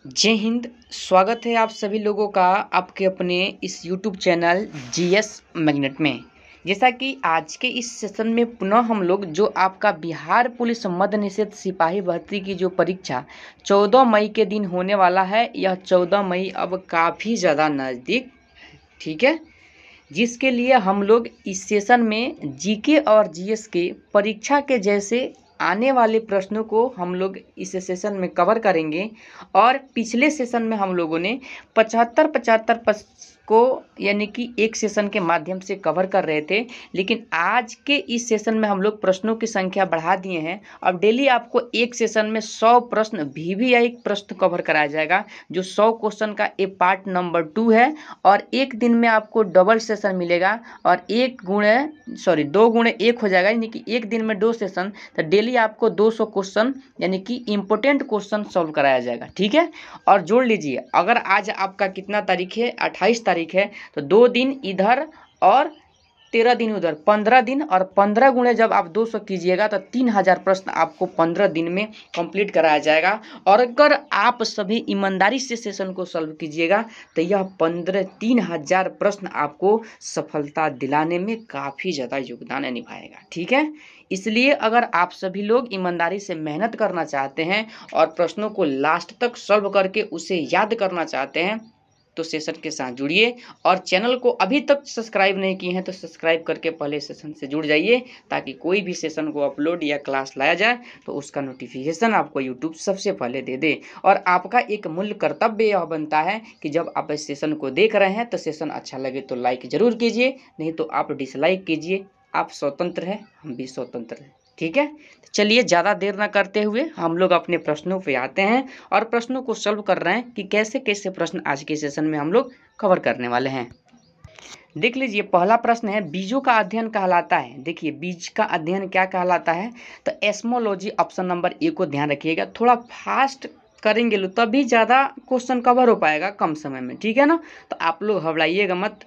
जय हिंद। स्वागत है आप सभी लोगों का आपके अपने इस YouTube चैनल जीएस मैग्नेट में। जैसा कि आज के इस सेशन में पुनः हम लोग जो आपका बिहार पुलिस मद्य निषेध सिपाही भर्ती की जो परीक्षा 14 मई के दिन होने वाला है, यह 14 मई अब काफ़ी ज़्यादा नज़दीक, ठीक है, जिसके लिए हम लोग इस सेशन में जीके और जीएस के परीक्षा के जैसे आने वाले प्रश्नों को हम लोग इस सेशन में कवर करेंगे। और पिछले सेशन में हम लोगों ने 75 को यानी कि एक सेशन के माध्यम से कवर कर रहे थे, लेकिन आज के इस सेशन में हम लोग प्रश्नों की संख्या बढ़ा दिए हैं। अब डेली आपको एक सेशन में 100 प्रश्न VVI प्रश्न कवर कराया जाएगा, जो 100 क्वेश्चन का ये पार्ट नंबर 2 है। और एक दिन में आपको डबल सेशन मिलेगा और 2 गुणे 1 हो जाएगा, यानी कि एक दिन में 2 सेशन, तो डेली आपको 200 क्वेश्चन यानी कि इम्पोर्टेंट क्वेश्चन सॉल्व कराया जाएगा, ठीक है। और जोड़ लीजिए, अगर आज आपका कितना तारीख है, 28 तारीख है, तो 2 दिन इधर और 13 दिन उधर, 15 दिन, और 15 गुणे जब आप 200 कीजिएगा तो 3000 प्रश्न आपको 15 दिन में कंप्लीट कराया जाएगा। और अगर आप सभी ईमानदारी से सेशन को सॉल्व कीजिएगा तो यह 3000 प्रश्न आपको सफलता दिलाने में काफ़ी ज़्यादा योगदान निभाएगा, ठीक है। इसलिए अगर आप सभी लोग ईमानदारी से मेहनत करना चाहते हैं और प्रश्नों को लास्ट तक सॉल्व करके उसे याद करना चाहते हैं तो सेशन के साथ जुड़िए। और चैनल को अभी तक सब्सक्राइब नहीं किए हैं तो सब्सक्राइब करके पहले सेशन से जुड़ जाइए, ताकि कोई भी सेशन को अपलोड या क्लास लाया जाए तो उसका नोटिफिकेशन आपको यूट्यूब सबसे पहले दे दे। और आपका एक मूल्य कर्तव्य यह बनता है कि जब आप इस सेशन को देख रहे हैं तो सेशन अच्छा लगे तो लाइक ज़रूर कीजिए, नहीं तो आप डिसलाइक कीजिए। आप स्वतंत्र हैं, हम भी स्वतंत्र हैं, ठीक है। तो चलिए ज़्यादा देर ना करते हुए हम लोग अपने प्रश्नों पे आते हैं और प्रश्नों को सॉल्व कर रहे हैं कि कैसे कैसे प्रश्न आज के सेशन में हम लोग कवर करने वाले हैं। देख लीजिए, पहला प्रश्न है, बीजों का अध्ययन कहलाता है। देखिए, बीज का अध्ययन क्या कहलाता है, तो एस्मोलॉजी ऑप्शन नंबर ए को ध्यान रखिएगा। थोड़ा फास्ट करेंगे लो तभी ज़्यादा क्वेश्चन कवर हो पाएगा कम समय में, ठीक है ना। तो आप लोग घबराइएगा मत,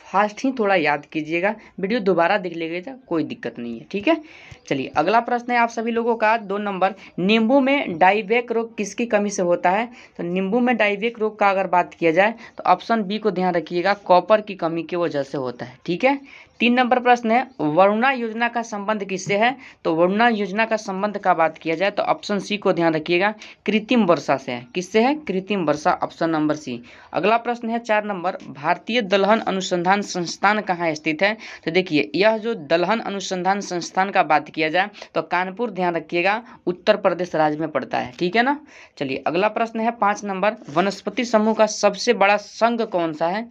फास्ट ही थोड़ा याद कीजिएगा, वीडियो दोबारा देख लीजिएगा, कोई दिक्कत नहीं है, ठीक है। चलिए अगला प्रश्न है आप सभी लोगों का 2 नंबर, नींबू में डाइवेक रोग किसकी कमी से होता है। तो नींबू में डाइवेक रोग का अगर बात किया जाए तो ऑप्शन बी को ध्यान रखिएगा, कॉपर की कमी की वजह से होता है, ठीक है। 3 नंबर प्रश्न है, वरुणा योजना का संबंध किससे है। तो वरुणा योजना का संबंध का बात किया जाए तो ऑप्शन सी को ध्यान रखिएगा, कृत्रिम वर्षा से है। किससे है, कृत्रिम वर्षा, ऑप्शन नंबर सी। अगला प्रश्न है 4 नंबर, भारतीय दलहन अनुसंधान संस्थान कहाँ स्थित है। तो देखिए, यह जो दलहन अनुसंधान संस्थान का बात किया जाए तो कानपुर, ध्यान रखिएगा, उत्तर प्रदेश राज्य में पड़ता है, ठीक है ना। चलिए अगला प्रश्न है 5 नंबर, वनस्पति समूह का सबसे बड़ा संघ कौन सा है।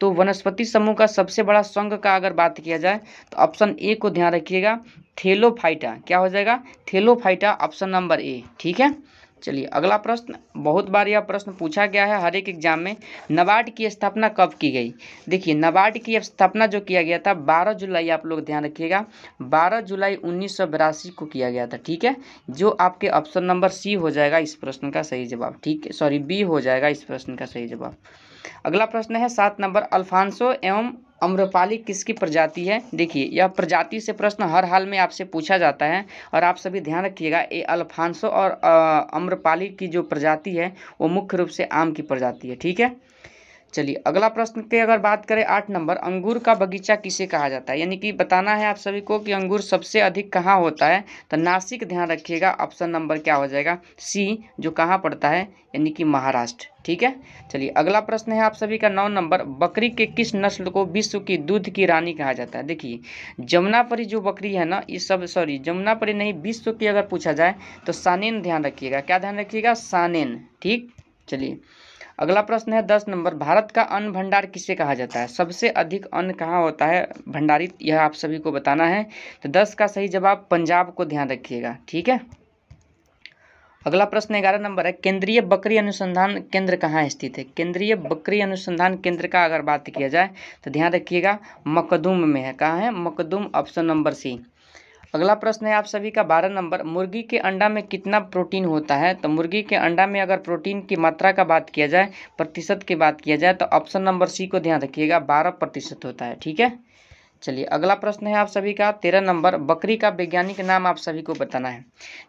तो वनस्पति समूह का सबसे बड़ा संघ का अगर बात किया जाए तो ऑप्शन ए को ध्यान रखिएगा, थैलोफाइटा। क्या हो जाएगा, थैलोफाइटा, ऑप्शन नंबर ए, ठीक है। चलिए अगला प्रश्न, बहुत बार यह प्रश्न पूछा गया है हर एक एग्जाम में, नाबार्ड की स्थापना कब की गई। देखिए, नाबार्ड की स्थापना जो किया गया था 12 जुलाई, आप लोग ध्यान रखिएगा, 12 जुलाई 1982 को किया गया था, ठीक है। जो आपके ऑप्शन नंबर सी हो जाएगा इस प्रश्न का सही जवाब, ठीक है, सॉरी बी हो जाएगा इस प्रश्न का सही जवाब। अगला प्रश्न है 7 नंबर, अल्फांसो एवं अम्रपाली किसकी प्रजाति है। देखिए, यह प्रजाति से प्रश्न हर हाल में आपसे पूछा जाता है और आप सभी ध्यान रखिएगा, ये अल्फांसो और अम्रपाली की जो प्रजाति है वो मुख्य रूप से आम की प्रजाति है, ठीक है। चलिए अगला प्रश्न की अगर बात करें 8 नंबर, अंगूर का बगीचा किसे कहा जाता है। यानी कि बताना है आप सभी को कि अंगूर सबसे अधिक कहाँ होता है। तो नासिक, ध्यान रखिएगा, ऑप्शन नंबर क्या हो जाएगा, सी, जो कहाँ पड़ता है, यानी कि महाराष्ट्र, ठीक है। चलिए अगला प्रश्न है आप सभी का 9 नंबर, बकरी के किस नस्ल को विश्व की दूध की रानी कहा जाता है। देखिए, जमुनापरी जो बकरी है ना, ये सब, सॉरी जमुनापरी नहीं, विश्व की अगर पूछा जाए तो सानेन, ध्यान रखिएगा, क्या ध्यान रखिएगा, सानेन, ठीक। चलिए अगला प्रश्न है 10 नंबर, भारत का अन्न भंडार किसे कहा जाता है। सबसे अधिक अन्न कहाँ होता है भंडारित, यह आप सभी को बताना है। तो 10 का सही जवाब पंजाब को ध्यान रखिएगा, ठीक है। अगला प्रश्न 11 नंबर है, केंद्रीय बकरी अनुसंधान केंद्र कहाँ स्थित है। केंद्रीय बकरी अनुसंधान केंद्र का अगर बात किया जाए तो ध्यान रखिएगा, मकदूम में है। कहाँ है, मकदूम, ऑप्शन नंबर सी। अगला प्रश्न है आप सभी का 12 नंबर, मुर्गी के अंडा में कितना प्रोटीन होता है। तो मुर्गी के अंडा में अगर प्रोटीन की मात्रा का बात किया जाए, प्रतिशत की बात किया जाए, तो ऑप्शन नंबर सी को ध्यान रखिएगा, 12% होता है, ठीक है। चलिए अगला प्रश्न है आप सभी का 13 नंबर, बकरी का वैज्ञानिक नाम आप सभी को बताना है।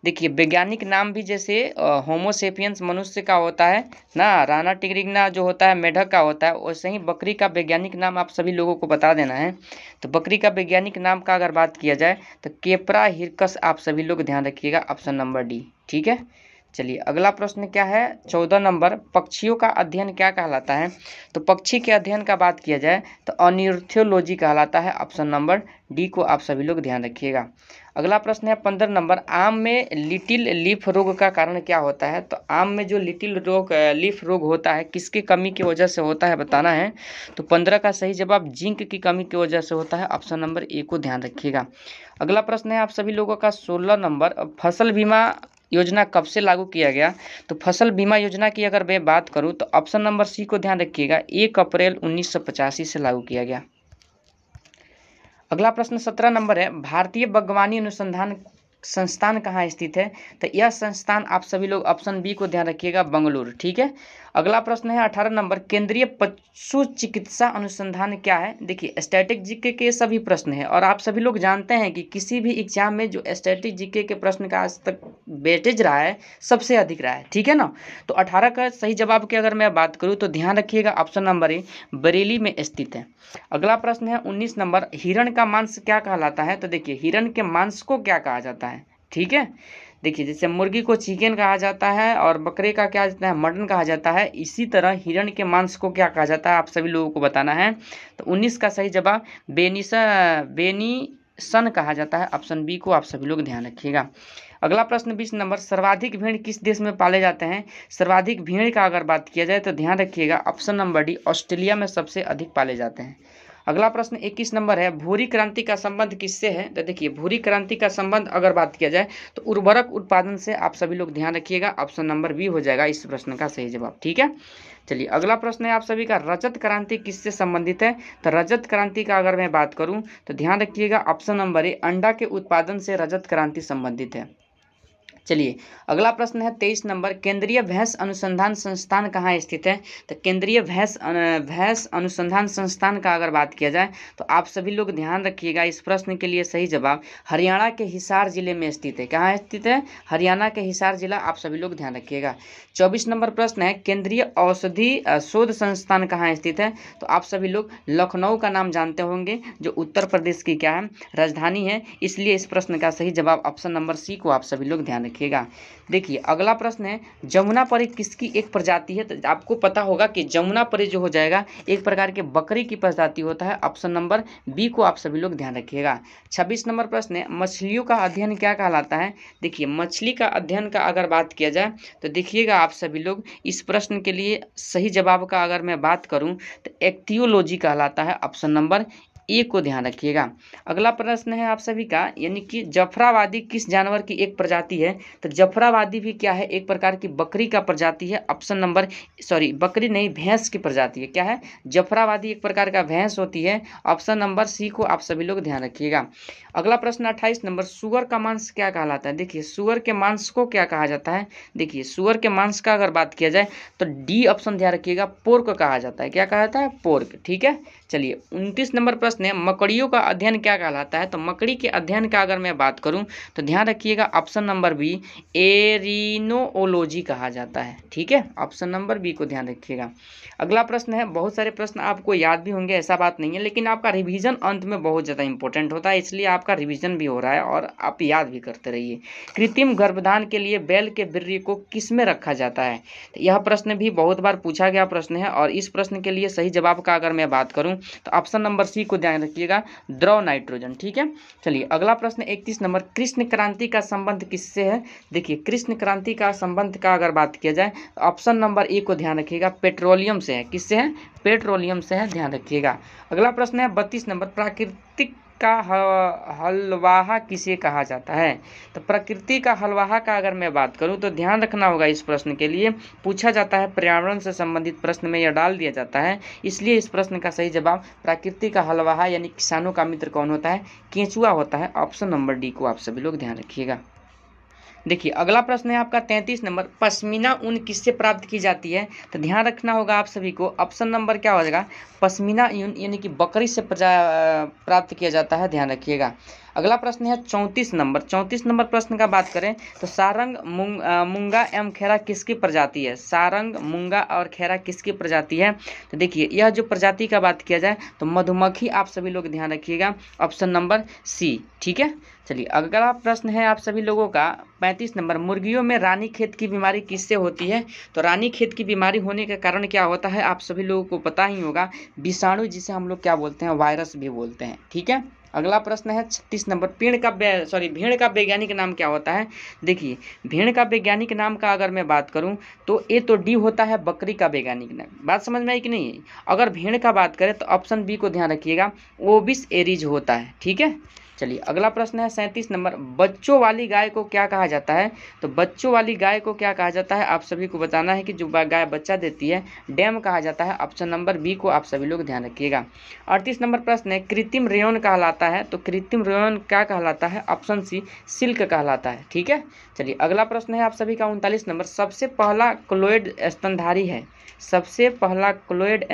देखिए वैज्ञानिक नाम भी जैसे होमोसेपियंस मनुष्य का होता है ना, राना टिग्रिग्ना जो होता है मेढक का होता है, वैसे ही बकरी का वैज्ञानिक नाम आप सभी लोगों को बता देना है। तो बकरी का वैज्ञानिक नाम का अगर बात किया जाए तो केपरा हिरकस आप सभी लोग ध्यान रखिएगा, ऑप्शन नंबर डी। ठीक है, चलिए अगला प्रश्न क्या है 14 नंबर, पक्षियों का अध्ययन क्या कहलाता है। तो पक्षी के अध्ययन का बात किया जाए तो ऑर्निथोलॉजी कहलाता है, ऑप्शन नंबर डी को आप सभी लोग ध्यान रखिएगा। अगला प्रश्न है 15 नंबर, आम में लिटिल लीफ रोग का कारण क्या होता है। तो आम में जो लिटिल लीफ रोग होता है किसकी कमी की वजह से होता है बताना है। तो 15 का सही जवाब जिंक की कमी की वजह से होता है, ऑप्शन नंबर ए को ध्यान रखिएगा। अगला प्रश्न है आप सभी लोगों का 16 नंबर, फसल बीमा योजना कब से लागू किया गया। तो फसल बीमा योजना की अगर मैं बात करूं तो ऑप्शन नंबर सी को ध्यान रखिएगा, 1 अप्रैल 1985 से लागू किया गया। अगला प्रश्न 17 नंबर है, भारतीय बागवानी अनुसंधान संस्थान कहाँ स्थित है। तो यह संस्थान आप सभी लोग ऑप्शन बी को ध्यान रखिएगा, बंगलुरु। ठीक है, अगला प्रश्न है 18 नंबर, केंद्रीय पशु चिकित्सा अनुसंधान क्या है। देखिए स्टैटिक जीके के सभी प्रश्न है और आप सभी लोग जानते हैं कि किसी भी एग्जाम में जो स्टैटिक जीके के प्रश्न का आज तक वेटेज रहा है सबसे अधिक रहा है। ठीक है ना, तो 18 का सही जवाब की अगर मैं बात करूँ तो ध्यान रखिएगा ऑप्शन नंबर ए बरेली में स्थित है। अगला प्रश्न है 19 नंबर, हिरण का मांस क्या कहलाता है। तो देखिए हिरण के मांस को क्या कहा जाता है। ठीक है, देखिए जैसे मुर्गी को चिकन कहा जाता है और बकरे का क्या जाता है, मटन कहा जाता है, इसी तरह हिरण के मांस को क्या कहा जाता है आप सभी लोगों को बताना है। तो 19 का सही जवाब बेनिसन कहा जाता है, ऑप्शन बी को आप सभी लोग ध्यान रखिएगा। अगला प्रश्न 20 नंबर, सर्वाधिक भेड़ किस देश में पाले जाते हैं। सर्वाधिक भेड़ का अगर बात किया जाए तो ध्यान रखिएगा ऑप्शन नंबर डी, ऑस्ट्रेलिया में सबसे अधिक पाले जाते हैं। अगला प्रश्न 21 नंबर है, भूरी क्रांति का संबंध किससे है। तो देखिए भूरी क्रांति का संबंध अगर बात किया जाए तो उर्वरक उत्पादन से, आप सभी लोग ध्यान रखिएगा ऑप्शन नंबर बी हो जाएगा इस प्रश्न का सही जवाब। ठीक है, चलिए अगला प्रश्न है आप सभी का, रजत क्रांति किससे संबंधित है। तो रजत क्रांति का अगर मैं बात करूं तो ध्यान रखिएगा ऑप्शन नंबर ए, अंडा के उत्पादन से रजत क्रांति संबंधित है। चलिए अगला प्रश्न है 23 नंबर, केंद्रीय भैंस अनुसंधान संस्थान कहाँ स्थित है। तो केंद्रीय भैंस अनुसंधान संस्थान का अगर बात किया जाए तो आप सभी लोग ध्यान रखिएगा इस प्रश्न के लिए सही जवाब हरियाणा के हिसार जिले में स्थित है। कहाँ स्थित है, हरियाणा के हिसार जिला, आप सभी लोग ध्यान रखिएगा। 24 नंबर प्रश्न है, केंद्रीय औषधि शोध संस्थान कहाँ स्थित है। तो आप सभी लोग लखनऊ का नाम जानते होंगे जो उत्तर प्रदेश की क्या है, राजधानी है, इसलिए इस प्रश्न का सही जवाब ऑप्शन नंबर सी को आप सभी लोग ध्यान रखिएगा। देखिए अगला प्रश्न है, जमुनापरी किसकी एक प्रजाति है। तो आपको पता होगा कि जमुनापरी जो हो जाएगा एक प्रकार के बकरी की प्रजाति होता है, ऑप्शन नंबर बी को आप सभी लोग ध्यान रखिएगा। 26 नंबर प्रश्न है, मछलियों का अध्ययन क्या कहलाता है। देखिए मछली का अध्ययन का अगर बात किया जाए तो देखिएगा आप सभी लोग इस प्रश्न के लिए सही जवाब का अगर मैं बात करूं तो एक्टियोलॉजी कहलाता है, ऑप्शन नंबर ए को ध्यान रखिएगा। अगला प्रश्न है आप सभी का, यानी कि जफराबादी किस जानवर की एक प्रजाति है। तो जफराबादी भी क्या है, एक प्रकार की बकरी का प्रजाति है, ऑप्शन नंबर बकरी नहीं भैंस की प्रजाति है। क्या है, जफराबादी एक प्रकार का भैंस होती है, ऑप्शन नंबर सी को आप सभी लोग ध्यान रखिएगा। अगला प्रश्न 28 नंबर, सुअर का मांस क्या कहलाता है। देखिए सुअर के मांस को क्या कहा जाता है। देखिए सुअर के मांस का अगर बात किया जाए तो डी ऑप्शन ध्यान रखिएगा, पोर्क कहा जाता है। क्या कहा जाता है, पोर्क। ठीक है, चलिए 29 नंबर प्रश्न है, मकड़ियों का अध्ययन क्या कहलाता है। तो मकड़ी के अध्ययन का अगर मैं बात करूं तो ध्यान रखिएगा ऑप्शन नंबर बी, एरिनोओलॉजी कहा जाता है। ठीक है, ऑप्शन नंबर बी को ध्यान रखिएगा। अगला प्रश्न है, बहुत सारे प्रश्न आपको याद भी होंगे ऐसा बात नहीं है, लेकिन आपका रिवीजन अंत में बहुत ज़्यादा इंपॉर्टेंट होता है, इसलिए आपका रिवीजन भी हो रहा है और आप याद भी करते रहिए। कृत्रिम गर्भधान के लिए बैल के बिर्री को किस में रखा जाता है। तो यह प्रश्न भी बहुत बार पूछा गया प्रश्न है और इस प्रश्न के लिए सही जवाब का अगर मैं बात करूं तो ऑप्शन नंबर सी को ध्यान रखिएगा, द्रव नाइट्रोजन। ठीक है, चलिए अगला प्रश्न 31 नंबर, कृष्ण क्रांति का संबंध किससे है। देखिए कृष्ण क्रांति का संबंध का अगर बात किया जाए ऑप्शन नंबर ए को ध्यान रखिएगा, पेट्रोलियम से है। किससे है, पेट्रोलियम से है, ध्यान रखिएगा। अगला प्रश्न है 32 नंबर, प्राकृतिक का हलवाहा किसे कहा जाता है। तो प्रकृति का हलवाहा का अगर मैं बात करूं तो ध्यान रखना होगा इस प्रश्न के लिए पूछा जाता है, पर्यावरण से संबंधित प्रश्न में यह डाल दिया जाता है, इसलिए इस प्रश्न का सही जवाब प्रकृति का हलवाहा यानी किसानों का मित्र कौन होता है, केंचुआ होता है, ऑप्शन नंबर डी को आप सभी लोग ध्यान रखिएगा। देखिए अगला प्रश्न है आपका 33 नंबर, पश्मीना ऊन किससे प्राप्त की जाती है? तो ध्यान रखना होगा आप सभी को, ऑप्शन नंबर क्या हो जाएगा, पश्मीना ऊन यानी कि बकरी से प्राप्त किया जाता है, ध्यान रखिएगा। अगला प्रश्न है 34 नंबर, 34 नंबर प्रश्न का बात करें तो सारंग मूंगा एवं खैरा किसकी प्रजाति है? सारंग मूंगा और खैरा किसकी प्रजाति है? तो देखिए यह जो प्रजाति का बात किया जाए तो मधुमक्खी, आप सभी लोग ध्यान रखिएगा, ऑप्शन नंबर सी, ठीक है। चलिए अगला प्रश्न है आप सभी लोगों का 35 नंबर, मुर्गियों में रानीखेत की बीमारी किससे होती है? तो रानीखेत की बीमारी होने का कारण क्या होता है? आप सभी लोगों को पता ही होगा, विषाणु, जिसे हम लोग क्या बोलते हैं, वायरस भी बोलते हैं, ठीक है। अगला प्रश्न है 36 नंबर, भेड़ का वैज्ञानिक नाम क्या होता है? देखिए भेड़ का वैज्ञानिक नाम का अगर मैं बात करूं तो ए तो डी होता है, बकरी का वैज्ञानिक नाम, बात समझ में आई कि नहीं? अगर भेड़ का बात करें तो ऑप्शन बी को ध्यान रखिएगा, ओबिस एरीज होता है, ठीक है। चलिए अगला प्रश्न है 37 नंबर, बच्चों वाली गाय को क्या कहा जाता है? तो बच्चों वाली गाय को क्या कहा जाता है? आप सभी को बताना है कि जो गाय बच्चा देती है डैम कहा जाता है, ऑप्शन नंबर बी को आप सभी लोग ध्यान रखिएगा। 38 नंबर प्रश्न है, कृत्रिम रेयन कहलाता है? तो कृत्रिम रेयन क्या कहलाता है? ऑप्शन सी सिल्क कहलाता है, ठीक है। चलिए अगला प्रश्न है आप सभी का 39 नंबर, सबसे पहला क्लोइड स्तनधारी है, सबसे पहला क्लोइड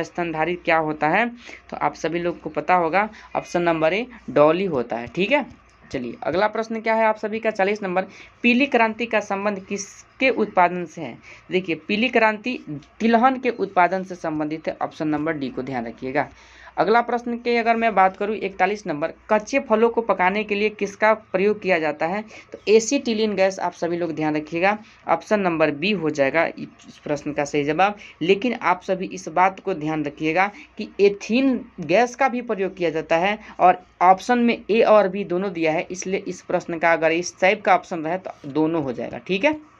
स्तनधारी क्या होता है? तो आप सभी लोग को पता होगा, ऑप्शन नंबर ए डॉली होता है, ठीक है। चलिए अगला प्रश्न क्या है आप सभी का 40 नंबर, पीली क्रांति का संबंध किसके उत्पादन से है? देखिए पीली क्रांति तिलहन के उत्पादन से संबंधित है, ऑप्शन नंबर डी को ध्यान रखिएगा। अगला प्रश्न की अगर मैं बात करूं 41 नंबर, कच्चे फलों को पकाने के लिए किसका प्रयोग किया जाता है? तो एसीटिलीन गैस, आप सभी लोग ध्यान रखिएगा, ऑप्शन नंबर बी हो जाएगा इस प्रश्न का सही जवाब। लेकिन आप सभी इस बात को ध्यान रखिएगा कि एथीन गैस का भी प्रयोग किया जाता है और ऑप्शन में ए और बी दोनों दिया है, इसलिए इस प्रश्न का अगर इस टाइप का ऑप्शन रहे तो दोनों हो जाएगा, ठीक है।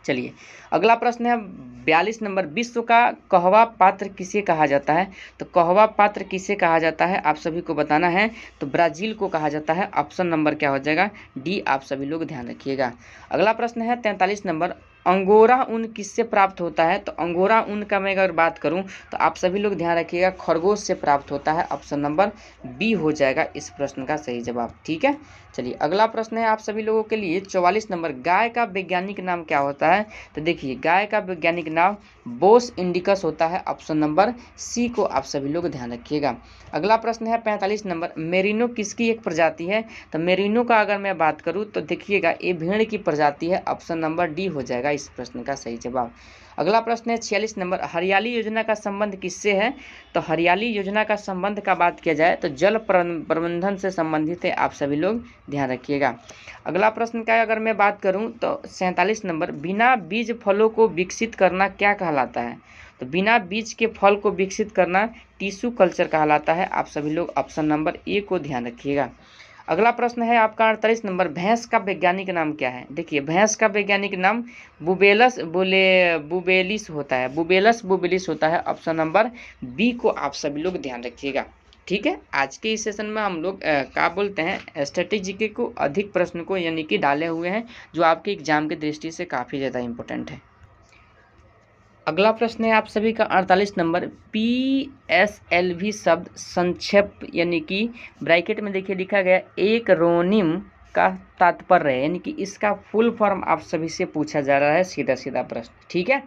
चलिए अगला प्रश्न है 42 नंबर, विश्व का कहवा पात्र किसे कहा जाता है? तो कहवा पात्र किसे कहा जाता है आप सभी को बताना है, तो ब्राजील को कहा जाता है, ऑप्शन नंबर क्या हो जाएगा, डी, आप सभी लोग ध्यान रखिएगा। अगला प्रश्न है 43 नंबर, अंगोरा ऊन किससे प्राप्त होता है? तो अंगोरा ऊन का मैं अगर बात करूं तो आप सभी लोग ध्यान रखिएगा, खरगोश से प्राप्त होता है, ऑप्शन नंबर बी हो जाएगा इस प्रश्न का सही जवाब, ठीक है। चलिए अगला प्रश्न है आप सभी लोगों के लिए 44 नंबर, गाय का वैज्ञानिक नाम क्या होता है? तो देखिए गाय का वैज्ञानिक नाम बोस इंडिकस होता है, ऑप्शन नंबर सी को आप सभी लोग ध्यान रखिएगा। अगला प्रश्न है 45 नंबर, मेरिनो किसकी एक प्रजाति है? तो मेरिनो का अगर मैं बात करूं तो देखिएगा ये भेड़ की प्रजाति है, ऑप्शन नंबर डी हो जाएगा इस प्रश्न का सही जवाब। अगला प्रश्न है 46 नंबर, हरियाली योजना का संबंध किससे है? तो हरियाली योजना का संबंध का बात किया जाए तो जल प्रबंधन से संबंधित है, आप सभी लोग ध्यान रखिएगा। अगला प्रश्न का अगर मैं बात करूं तो 47 नंबर, बिना बीज फलों को विकसित करना क्या कहलाता है? तो बिना बीज के फल को विकसित करना टिश्यू कल्चर कहलाता है, आप सभी लोग ऑप्शन नंबर ए को ध्यान रखिएगा। अगला प्रश्न है आपका 48 नंबर, भैंस का वैज्ञानिक नाम क्या है? देखिए भैंस का वैज्ञानिक नाम बुबेलिस होता है, बुबेलस बुबेलिस होता है, ऑप्शन नंबर बी को आप सभी लोग ध्यान रखिएगा, ठीक है। आज के इस सेशन में हम लोग क्या बोलते हैं, स्टैटिक जीके को अधिक प्रश्न को यानी कि डाले हुए हैं, जो आपके एग्जाम की दृष्टि से काफ़ी ज़्यादा इंपॉर्टेंट है। अगला प्रश्न है आप सभी का 48 नंबर, PSLV शब्द संक्षेप यानी कि ब्रैकेट में देखिए लिखा गया एक रोनिम का तात्पर्य है, यानी कि इसका फुल फॉर्म आप सभी से पूछा जा रहा है, सीधा सीधा प्रश्न, ठीक है।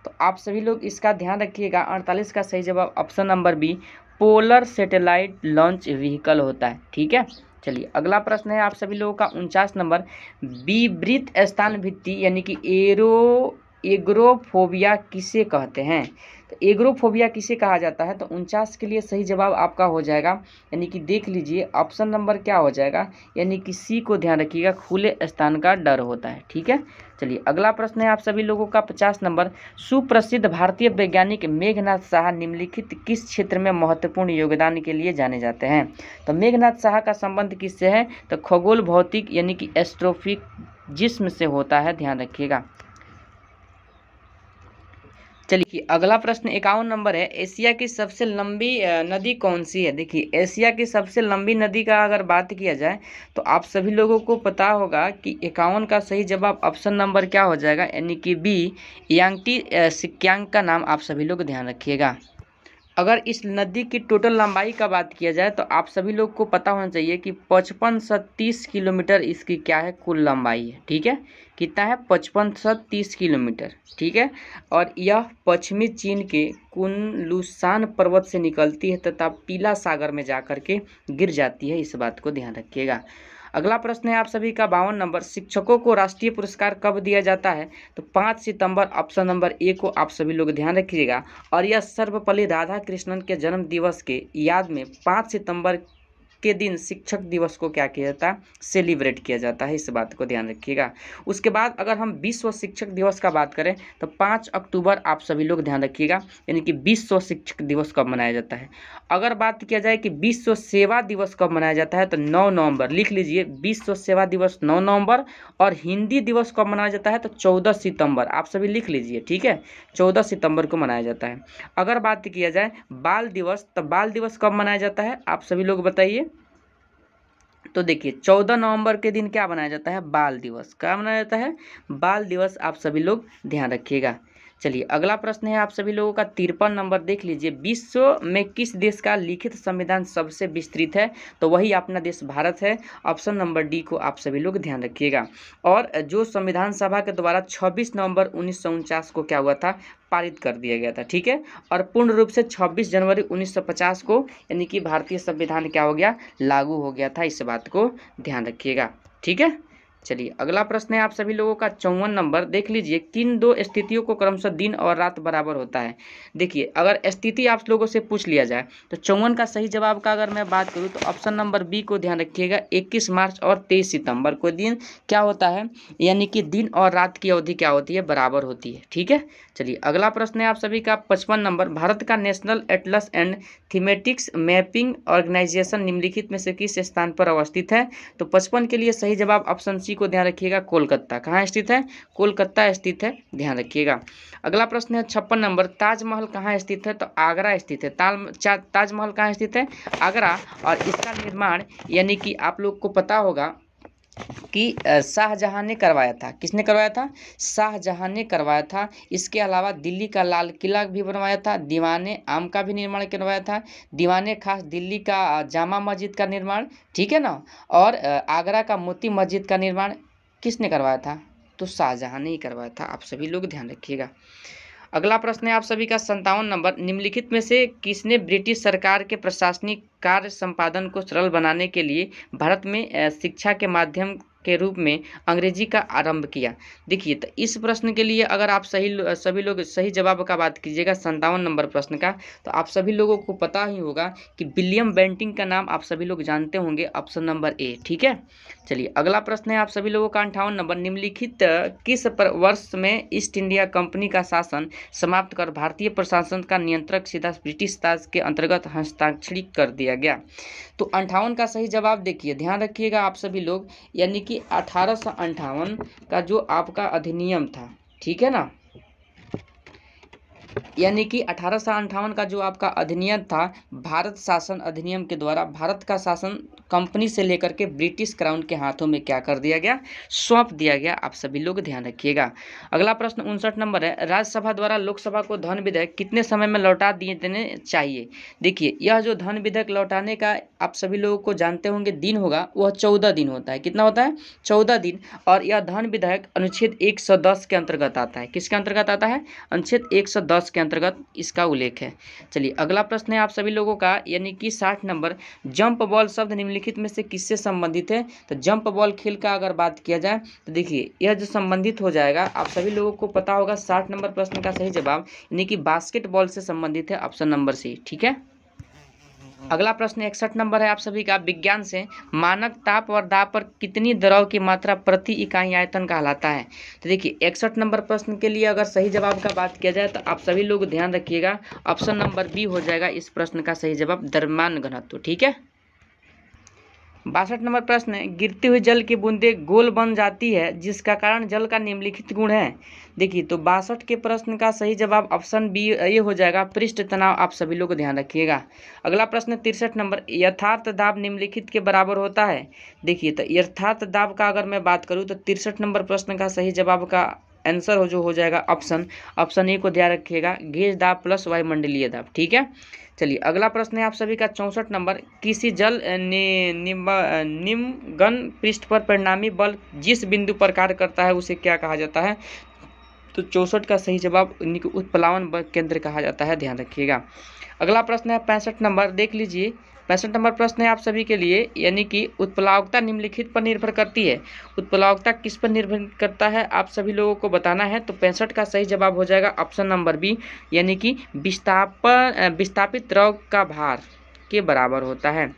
तो आप सभी लोग इसका ध्यान रखिएगा, 48 का सही जवाब option number B, polar satellite launch vehicle होता है, ठीक है। चलिए अगला प्रश्न है आप सभी लोगों का 49 नंबर, विवृत स्थान भित्ति यानी कि एग्रोफोबिया किसे कहते हैं? तो एग्रोफोबिया किसे कहा जाता है? तो 49 के लिए सही जवाब आपका हो जाएगा, यानी कि देख लीजिए ऑप्शन नंबर क्या हो जाएगा, यानी कि सी को ध्यान रखिएगा, खुले स्थान का डर होता है, ठीक है। चलिए अगला प्रश्न है आप सभी लोगों का 50 नंबर, सुप्रसिद्ध भारतीय वैज्ञानिक मेघनाथ साहा निम्नलिखित किस क्षेत्र में महत्वपूर्ण योगदान के लिए जाने जाते हैं? तो मेघनाथ साहा का संबंध किससे है? तो खगोल भौतिक यानी कि एस्ट्रोफिजिक्स से होता है, ध्यान रखिएगा। चलिए अगला प्रश्न 51 नंबर है, एशिया की सबसे लंबी नदी कौन सी है? देखिए एशिया की सबसे लंबी नदी का अगर बात किया जाए तो आप सभी लोगों को पता होगा कि 51 का सही जवाब ऑप्शन नंबर क्या हो जाएगा, यानी कि बी, यांगटी सिक्यांग का नाम आप सभी लोग ध्यान रखिएगा। अगर इस नदी की टोटल लंबाई का बात किया जाए तो आप सभी लोग को पता होना चाहिए कि 55 से 30 किलोमीटर इसकी क्या है, कुल लंबाई है। ठीक है, कितना है, 55 से 30 किलोमीटर। ठीक है, और यह पश्चिमी चीन के कुनलुसान पर्वत से निकलती है तथा पीला सागर में जाकर के गिर जाती है, इस बात को ध्यान रखिएगा। अगला प्रश्न है आप सभी का 52 नंबर, शिक्षकों को राष्ट्रीय पुरस्कार कब दिया जाता है? तो 5 सितंबर ऑप्शन नंबर ए को आप सभी लोग ध्यान रखिएगा। और यह सर्वपल्ली राधाकृष्णन के जन्म दिवस के याद में 5 सितंबर के दिन शिक्षक दिवस को क्या किया जाता है, सेलिब्रेट किया जाता है, इस बात को ध्यान रखिएगा। उसके बाद अगर हम विश्व शिक्षक दिवस का बात करें तो 5 अक्टूबर आप सभी लोग ध्यान रखिएगा, यानी कि विश्व शिक्षक दिवस कब मनाया जाता है। अगर बात किया जाए कि विश्व सेवा दिवस कब मनाया जाता है तो 9 नवंबर, लिख लीजिए, विश्व सेवा दिवस 9 नवंबर। और हिंदी दिवस कब मनाया जाता है तो 14 सितंबर, आप सभी लिख लीजिए। ठीक है, 14 सितंबर को मनाया जाता है। अगर बात किया जाए बाल दिवस, तो बाल दिवस कब मनाया जाता है, आप सभी लोग बताइए। तो देखिए 14 नवंबर के दिन क्या मनाया जाता है, बाल दिवस। क्या मनाया जाता है, बाल दिवस, आप सभी लोग ध्यान रखिएगा। चलिए अगला प्रश्न है आप सभी लोगों का 53 नंबर, देख लीजिए, विश्व में किस देश का लिखित संविधान सबसे विस्तृत है? तो वही अपना देश भारत है। ऑप्शन नंबर डी को आप सभी लोग ध्यान रखिएगा। और जो संविधान सभा के द्वारा 26 नवंबर 1949 को क्या हुआ था, पारित कर दिया गया था। ठीक है, और पूर्ण रूप से 26 जनवरी 1950 को यानी कि भारतीय संविधान क्या हो गया, लागू हो गया था, इस बात को ध्यान रखिएगा। ठीक है, चलिए अगला प्रश्न है आप सभी लोगों का 54 नंबर, देख लीजिए, किन दो स्थितियों को क्रमशः दिन और रात बराबर होता है? देखिए अगर स्थिति आप लोगों से पूछ लिया जाए तो 54 का सही जवाब का अगर मैं बात करूं तो ऑप्शन नंबर बी को ध्यान रखिएगा, 21 मार्च और 23 सितंबर को दिन क्या होता है, यानी कि दिन और रात की अवधि क्या होती है, बराबर होती है। ठीक है, चलिए अगला प्रश्न है आप सभी का 55 नंबर, भारत का national atlas and thematics mapping organisation निम्नलिखित में से किस स्थान पर अवस्थित है? तो 55 के लिए सही जवाब ऑप्शन सी को ध्यान रखिएगा, कोलकाता। कहाँ स्थित है, कोलकाता स्थित है, ध्यान रखिएगा। अगला प्रश्न है 56 नंबर, ताजमहल कहाँ स्थित है? तो आगरा स्थित है। ताजमहल कहाँ स्थित है, आगरा। और इसका निर्माण यानी कि आप लोग को पता होगा कि शाहजहां ने करवाया था। किसने करवाया था, शाहजहां ने करवाया था। इसके अलावा दिल्ली का लाल किला भी बनवाया था, दीवाने आम का भी निर्माण करवाया था, दीवाने खास दिल्ली का जामा मस्जिद का निर्माण, ठीक है ना, और आगरा का मोती मस्जिद का निर्माण किसने करवाया था, तो शाहजहां ने ही करवाया था, आप सभी लोग ध्यान रखिएगा। अगला प्रश्न है आप सभी का 57 नंबर, निम्नलिखित में से किसने ब्रिटिश सरकार के प्रशासनिक कार्य संपादन को सरल बनाने के लिए भारत में शिक्षा के माध्यम के रूप में अंग्रेजी का आरंभ किया? देखिए तो इस प्रश्न के लिए अगर आप सभी लोग सही जवाब का बात कीजिएगा 57 नंबर प्रश्न का, तो आप सभी लोगों को पता ही होगा कि विलियम बेंटिंग का नाम आप सभी लोग जानते होंगे, ऑप्शन नंबर ए। ठीक है, चलिए अगला प्रश्न है आप सभी लोगों का 58 नंबर, निम्नलिखित किस वर्ष में ईस्ट इंडिया कंपनी का शासन समाप्त कर भारतीय प्रशासन का नियंत्रक सीधा ब्रिटिश राज के अंतर्गत हस्ताक्षरित कर दिया गया? तो 58 का सही जवाब देखिए, ध्यान रखिएगा आप सभी लोग, यानी कि 1858 का जो आपका अधिनियम था, ठीक है ना, यानी कि 1858 का जो आपका अधिनियम था, भारत शासन अधिनियम के द्वारा भारत का शासन कंपनी से लेकर के ब्रिटिश क्राउन के हाथों में क्या कर दिया गया, सौंप दिया गया, आप सभी लोग ध्यान रखिएगा। अगला प्रश्न 59 नंबर है, राज्यसभा द्वारा लोकसभा को धन विधेयक कितने समय में लौटा दिए देने चाहिए? देखिए यह जो धन विधेयक लौटाने का आप सभी लोगों को जानते होंगे दिन होगा, वह 14 दिन होता है। कितना होता है, 14 दिन। और यह धन विधेयक अनुच्छेद 110 के अंतर्गत आता है। किसके अंतर्गत आता है, अनुच्छेद 110 के अंतर्गत इसका उल्लेख है। चलिए अगला प्रश्न है आप सभी लोगों का, यानी कि 60 नंबर, जंप बॉल शब्द निम्नलिखित में से किससे संबंधित है? तो जंप बॉल खेल का अगर बात किया जाए तो देखिए यह जो संबंधित हो जाएगा, आप सभी लोगों को पता होगा 60 नंबर प्रश्न का सही जवाब यानी कि बास्केटबॉल से संबंधित है, ऑप्शन नंबर सी। ठीक है, अगला प्रश्न 61 नंबर है आप सभी का, विज्ञान से मानक ताप और दाब पर कितनी द्रव की मात्रा प्रति इकाई आयतन कहलाता है? तो देखिए 61 नंबर प्रश्न के लिए अगर सही जवाब का बात किया जाए तो आप सभी लोग ध्यान रखिएगा, ऑप्शन नंबर बी हो जाएगा इस प्रश्न का सही जवाब, द्रव्यमान घनत्व। ठीक है, 62 नंबर प्रश्न है, गिरती हुई जल की बूंदें गोल बन जाती है जिसका कारण जल का निम्नलिखित गुण है? देखिए तो 62 के प्रश्न का सही जवाब ऑप्शन बी ये हो जाएगा, पृष्ठ तनाव, आप सभी लोग ध्यान रखिएगा। अगला प्रश्न 63 नंबर, यथार्थ दाब निम्नलिखित के बराबर होता है? देखिए तो यथार्थ दाब का अगर मैं बात करूँ तो 63 नंबर प्रश्न का सही जवाब का आंसर हो जाएगा ऑप्शन ए को ध्यान रखिएगा, गेज दाब प्लस वायुमंडलीय दाब। ठीक है, चलिए अगला प्रश्न है आप सभी का 64 नंबर। किसी जल निम्नगन पृष्ठ पर परिणामी बल जिस बिंदु पर कार्य करता है उसे क्या कहा जाता है? तो 64 का सही जवाब उत्प्लावन बल केंद्र कहा जाता है, ध्यान रखिएगा। अगला प्रश्न है 65 नंबर, देख लीजिए 65 नंबर प्रश्न है आप सभी के लिए, यानी कि उत्प्लावकता निम्नलिखित पर निर्भर करती है। उत्प्लावकता किस पर निर्भर करता है आप सभी लोगों को बताना है। तो 65 का सही जवाब हो जाएगा ऑप्शन नंबर बी, यानी कि विस्थापित द्रव का भार के बराबर होता है।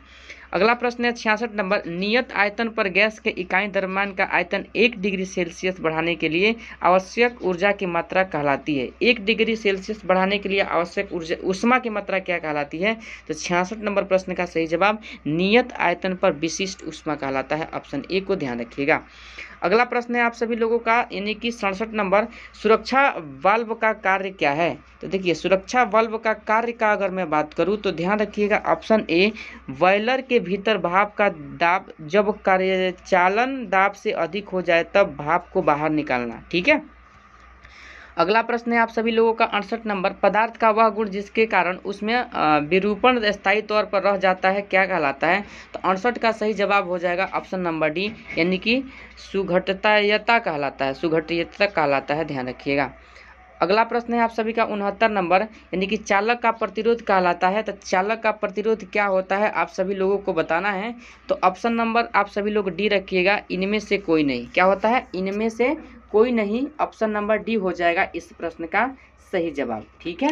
अगला प्रश्न है 66 नंबर। नियत आयतन पर गैस के इकाई द्रव्यमान का आयतन 1 डिग्री सेल्सियस बढ़ाने के लिए आवश्यक ऊर्जा की मात्रा कहलाती है। 1 डिग्री सेल्सियस बढ़ाने के लिए आवश्यक ऊर्जा ऊष्मा की मात्रा क्या कहलाती है? तो 66 नंबर प्रश्न का सही जवाब नियत आयतन पर विशिष्ट ऊष्मा कहलाता है, ऑप्शन ए को ध्यान रखिएगा। अगला प्रश्न है आप सभी लोगों का, यानी कि 67 नंबर। सुरक्षा वाल्व का कार्य क्या है? तो देखिए सुरक्षा वाल्व का कार्य का अगर मैं बात करूं तो ध्यान रखिएगा ऑप्शन ए, बॉयलर के भीतर भाप का दाब जब कार्यचालन दाब से अधिक हो जाए तब भाप को बाहर निकालना। ठीक है, अगला प्रश्न है आप सभी लोगों का 68 नंबर। पदार्थ का वह गुण जिसके कारण उसमें विरूपण स्थायी तौर पर रह जाता है क्या कहलाता है? तो 68 का सही जवाब हो जाएगा ऑप्शन नंबर डी, यानी कि सुघट्यता कहलाता है, सुघट्यता कहलाता है, ध्यान रखिएगा। अगला प्रश्न है आप सभी का 69 नंबर, यानी कि चालक का प्रतिरोध कहलाता है। तो चालक का प्रतिरोध क्या होता है आप सभी लोगों को बताना है। तो ऑप्शन नंबर आप सभी लोग डी रखिएगा, इनमें से कोई नहीं। क्या होता है? इनमें से कोई नहीं, ऑप्शन नंबर डी हो जाएगा इस प्रश्न का सही जवाब। ठीक है,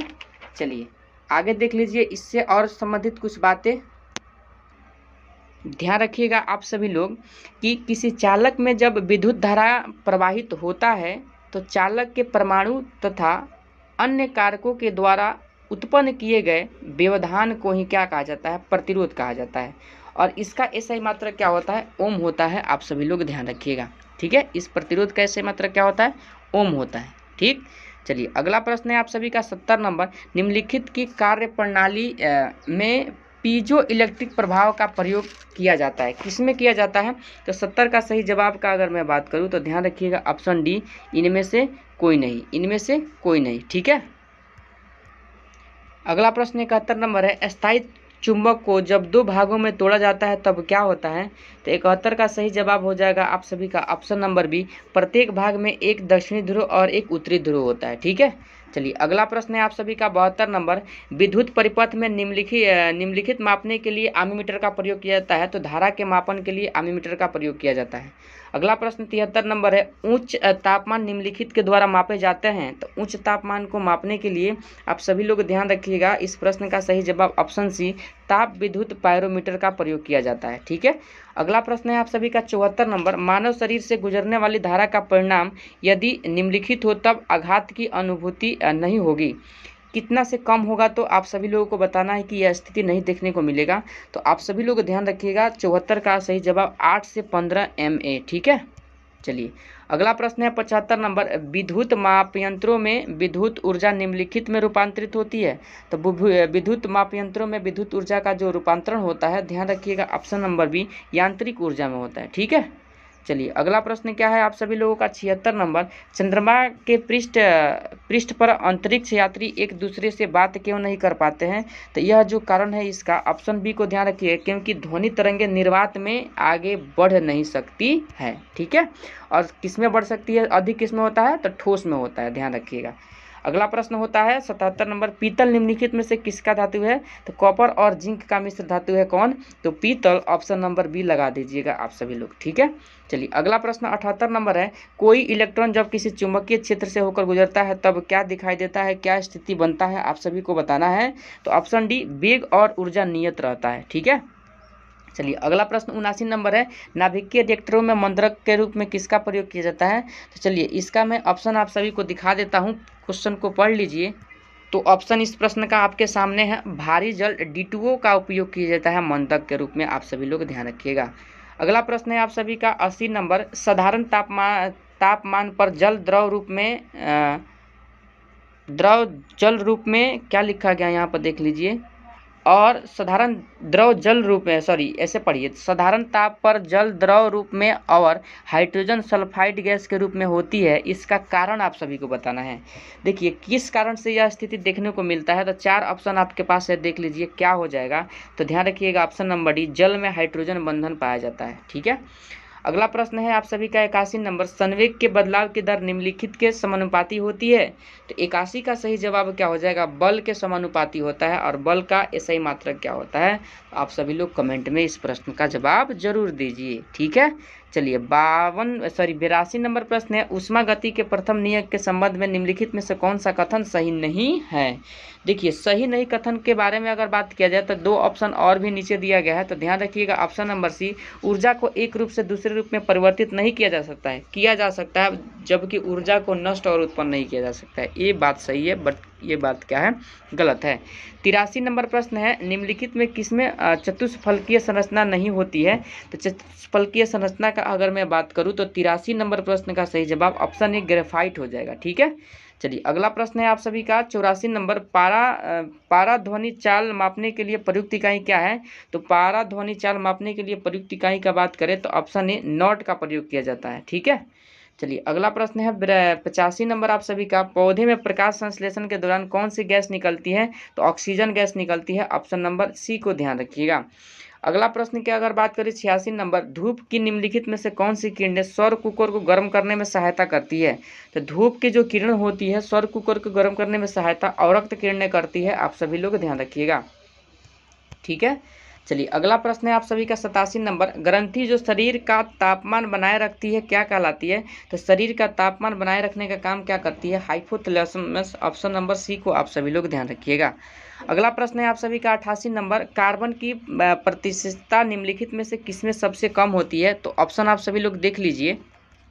चलिए आगे देख लीजिए इससे और संबंधित कुछ बातें। ध्यान रखिएगा आप सभी लोग कि किसी चालक में जब विद्युत धारा प्रवाहित होता है तो चालक के परमाणु तथा अन्य कारकों के द्वारा उत्पन्न किए गए व्यवधान को ही क्या कहा जाता है? प्रतिरोध कहा जाता है। और इसका SI मात्रा क्या होता है? ओम होता है, आप सभी लोग ध्यान रखिएगा। ठीक है, इस प्रतिरोध का SI मात्रा क्या होता है? ओम होता है। ठीक, चलिए अगला प्रश्न है आप सभी का 70 नंबर। निम्नलिखित की कार्य प्रणाली में पीजो इलेक्ट्रिक प्रभाव का प्रयोग किया जाता है, किसमें किया जाता है? तो 70 का सही जवाब का अगर मैं बात करूं तो ध्यान रखिएगा ऑप्शन डी, इनमें से कोई नहीं, इनमें से कोई नहीं। ठीक है, अगला प्रश्न 71 नंबर है। स्थायी चुंबक को जब 2 भागों में तोड़ा जाता है तब क्या होता है? तो 71 का सही जवाब हो जाएगा आप सभी का ऑप्शन नंबर बी, प्रत्येक भाग में एक दक्षिणी ध्रुव और एक उत्तरी ध्रुव होता है। ठीक है, चलिए अगला प्रश्न है आप सभी का 72 नंबर। विद्युत परिपथ में निम्नलिखित मापने के लिए एमीमीटर का प्रयोग किया जाता है। तो धारा के मापन के लिए एमीमीटर का प्रयोग किया जाता है। अगला प्रश्न 73 नंबर है। उच्च तापमान निम्नलिखित के द्वारा मापे जाते हैं। तो उच्च तापमान को मापने के लिए आप सभी लोग ध्यान रखिएगा, इस प्रश्न का सही जवाब ऑप्शन सी, ताप विद्युत पायरोमीटर का प्रयोग किया जाता है। ठीक है, अगला प्रश्न है आप सभी का 74 नंबर। मानव शरीर से गुजरने वाली धारा का परिणाम यदि निम्नलिखित हो तब आघात की अनुभूति नहीं होगी, कितना से कम होगा? तो आप सभी लोगों को बताना है कि यह स्थिति नहीं देखने को मिलेगा। तो आप सभी लोग ध्यान रखिएगा, 74 का सही जवाब 8 से 15 MA। ठीक है, चलिए अगला प्रश्न है 75 नंबर। विद्युत मापयंत्रों में विद्युत ऊर्जा निम्नलिखित में रूपांतरित होती है। तो विद्युत मापयंत्रों में विद्युत ऊर्जा का जो रूपांतरण होता है, ध्यान रखिएगा ऑप्शन नंबर बी, यांत्रिक ऊर्जा में होता है। ठीक है, चलिए अगला प्रश्न क्या है आप सभी लोगों का 76 नंबर। चंद्रमा के पृष्ठ पर अंतरिक्ष यात्री एक दूसरे से बात क्यों नहीं कर पाते हैं? तो यह जो कारण है इसका ऑप्शन बी को ध्यान रखिए, क्योंकि ध्वनि तरंगे निर्वात में आगे बढ़ नहीं सकती है। ठीक है, और किस में बढ़ सकती है? अधिक किस में होता है? तो ठोस में होता है, ध्यान रखिएगा। अगला प्रश्न होता है 77 नंबर। पीतल निम्नलिखित में से किसका धातु है? तो कॉपर और जिंक का मिश्र धातु है कौन? तो पीतल, ऑप्शन नंबर बी लगा दीजिएगा आप सभी लोग। ठीक है, चलिए अगला प्रश्न 78 नंबर है। कोई इलेक्ट्रॉन जब किसी चुंबकीय क्षेत्र से होकर गुजरता है तब क्या दिखाई देता है, क्या स्थिति बनता है, आप सभी को बताना है। तो ऑप्शन डी, वेग और ऊर्जा नियत रहता है। ठीक है, चलिए अगला प्रश्न 79 नंबर है। नाभिकीय रिएक्टरों में मंद्रक के रूप में किसका प्रयोग किया जाता है? तो चलिए इसका मैं ऑप्शन आप सभी को दिखा देता हूँ, क्वेश्चन को पढ़ लीजिए। तो ऑप्शन इस प्रश्न का आपके सामने है, भारी जल D2O का उपयोग किया जाता है मंदक के रूप में, आप सभी लोग ध्यान रखिएगा। अगला प्रश्न है आप सभी का 80 नंबर। साधारण तापमान पर जल द्रव जल रूप में क्या लिखा गया यहाँ पर देख लीजिए। और साधारण द्रव जल रूप में, ऐसे पढ़िए, साधारण ताप पर जल द्रव रूप में और हाइड्रोजन सल्फाइड गैस के रूप में होती है। इसका कारण आप सभी को बताना है। देखिए किस कारण से यह स्थिति देखने को मिलता है, तो 4 ऑप्शन आपके पास है, देख लीजिए क्या हो जाएगा। तो ध्यान रखिएगा ऑप्शन नंबर डी, जल में हाइड्रोजन बंधन पाया जाता है। ठीक है, अगला प्रश्न है आप सभी का 81 नंबर, संवेग के बदलाव की दर निम्नलिखित के समानुपाती होती है। तो 81 का सही जवाब क्या हो जाएगा, बल के समानुपाती होता है। और बल का SI मात्रक क्या होता है, आप सभी लोग कमेंट में इस प्रश्न का जवाब जरूर दीजिए। ठीक है, चलिए 82 नंबर प्रश्न है, उष्मा गति के प्रथम नियम के संबंध में निम्नलिखित में से कौन सा कथन सही नहीं है। देखिए सही नहीं कथन के बारे में अगर बात किया जाए तो 2 ऑप्शन और भी नीचे दिया गया है। तो ध्यान रखिएगा ऑप्शन नंबर सी, ऊर्जा को एक रूप से दूसरे रूप में परिवर्तित नहीं किया जा सकता है, किया जा सकता है, जबकि ऊर्जा को नष्ट और उत्पन्न नहीं किया जा सकता है। ये बात सही है, बट ये बात क्या है, गलत है। 83 नंबर प्रश्न है, निम्नलिखित में किसमें चतुष्फलकीय संरचना नहीं होती है। तो चतुष्फलकीय संरचना का अगर मैं बात करूँ तो 83 नंबर प्रश्न का सही जवाब ऑप्शन ए ग्रेफाइट हो जाएगा। ठीक है, चलिए अगला प्रश्न है आप सभी का 84 नंबर, पारा ध्वनि चाल मापने के लिए प्रयुक्त इकाई क्या है। तो पारा ध्वनि चाल मापने के लिए प्रयुक्त इकाई का बात करें तो ऑप्शन ए नॉट का प्रयोग किया जाता है। ठीक है, चलिए अगला प्रश्न है 85 नंबर आप सभी का, पौधे में प्रकाश संश्लेषण के दौरान कौन सी गैस निकलती है। तो ऑक्सीजन गैस निकलती है, ऑप्शन नंबर सी को ध्यान रखिएगा। अगला प्रश्न की अगर बात करें 86 नंबर, धूप की निम्नलिखित में से कौन सी किरणें सौर कुकर को गर्म करने में सहायता करती है। तो धूप की जो किरण होती है सौर कुकर को गर्म करने में सहायता अवरक्त किरणें करती है, आप सभी लोग ध्यान रखिएगा। ठीक है, चलिए अगला प्रश्न है आप सभी का 87 नंबर, ग्रंथि जो शरीर का तापमान बनाए रखती है क्या कहलाती है। तो शरीर का तापमान बनाए रखने का काम क्या करती है, हाइपोथैलेमस, ऑप्शन नंबर सी को आप सभी लोग ध्यान रखिएगा। अगला प्रश्न है आप सभी का 88 नंबर, कार्बन की प्रतिशतता निम्नलिखित में से किसमें सबसे कम होती है। तो ऑप्शन आप सभी लोग देख लीजिए,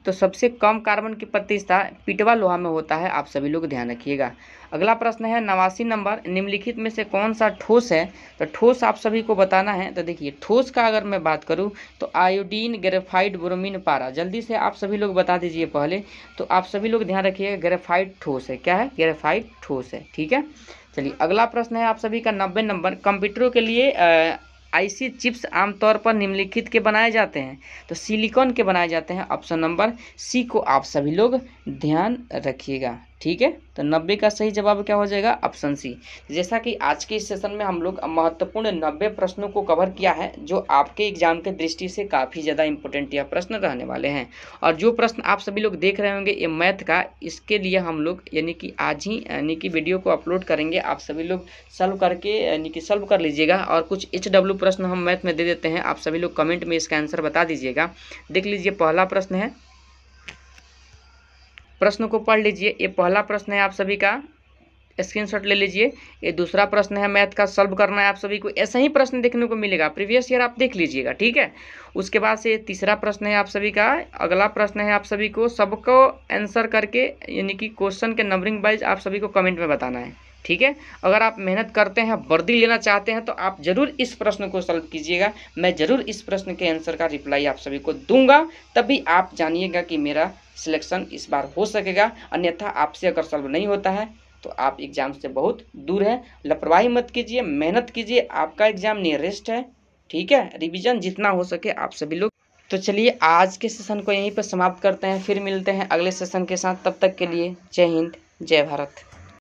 तो सबसे कम कार्बन की प्रतिशतता पिटवा लोहा में होता है, आप सभी लोग ध्यान रखिएगा। अगला प्रश्न है 89 नंबर, निम्नलिखित में से कौन सा ठोस है। तो ठोस आप सभी को बताना है। तो देखिए ठोस का अगर मैं बात करूं तो आयोडीन, ग्रेफाइट, ब्रोमीन, पारा, जल्दी से आप सभी लोग बता दीजिए पहले। तो आप सभी लोग ध्यान रखिएगा ग्रेफाइट ठोस है, क्या है, ग्रेफाइट ठोस है। ठीक है, चलिए अगला प्रश्न है आप सभी का 90 नंबर, कंप्यूटरों के लिए IC चिप्स आमतौर पर निम्नलिखित के बनाए जाते हैं। तो सिलिकॉन के बनाए जाते हैं, ऑप्शन नंबर सी को आप सभी लोग ध्यान रखिएगा। ठीक है, तो 90 का सही जवाब क्या हो जाएगा, ऑप्शन सी। जैसा कि आज के इस सेशन में हम लोग महत्वपूर्ण 90 प्रश्नों को कवर किया है, जो आपके एग्जाम के दृष्टि से काफ़ी ज़्यादा इंपॉर्टेंट यह प्रश्न रहने वाले हैं। और जो प्रश्न आप सभी लोग देख रहे होंगे ये मैथ का, इसके लिए हम लोग यानी कि आज ही यानी कि वीडियो को अपलोड करेंगे, आप सभी लोग सॉल्व करके यानी कि सॉल्व कर लीजिएगा। और कुछ HW प्रश्न हम मैथ में दे देते हैं, आप सभी लोग कमेंट में इसका आंसर बता दीजिएगा। देख लीजिए पहला प्रश्न है, प्रश्न को पढ़ लीजिए। ये पहला प्रश्न है आप सभी का, स्क्रीनशॉट ले लीजिए। ये दूसरा प्रश्न है मैथ का, सॉल्व करना है आप सभी को। ऐसा ही प्रश्न देखने को मिलेगा, प्रीवियस ईयर आप देख लीजिएगा। ठीक है, उसके बाद से तीसरा प्रश्न है आप सभी का। अगला प्रश्न है आप सभी को सबको आंसर करके यानी कि क्वेश्चन के नंबरिंग वाइज आप सभी को कमेंट में बताना है। ठीक है, अगर आप मेहनत करते हैं, वर्दी लेना चाहते हैं, तो आप जरूर इस प्रश्न को सॉल्व कीजिएगा। मैं जरूर इस प्रश्न के आंसर का रिप्लाई आप सभी को दूंगा, तभी आप जानिएगा कि मेरा सिलेक्शन इस बार हो सकेगा। अन्यथा आपसे अगर सॉल्व नहीं होता है तो आप एग्जाम से बहुत दूर है। लापरवाही मत कीजिए, मेहनत कीजिए, आपका एग्जाम नियरेस्ट है। ठीक है, रिवीजन जितना हो सके आप सभी लोग। तो चलिए आज के सेशन को यहीं पर समाप्त करते हैं, फिर मिलते हैं अगले सेशन के साथ। तब तक के लिए जय हिंद, जय भारत।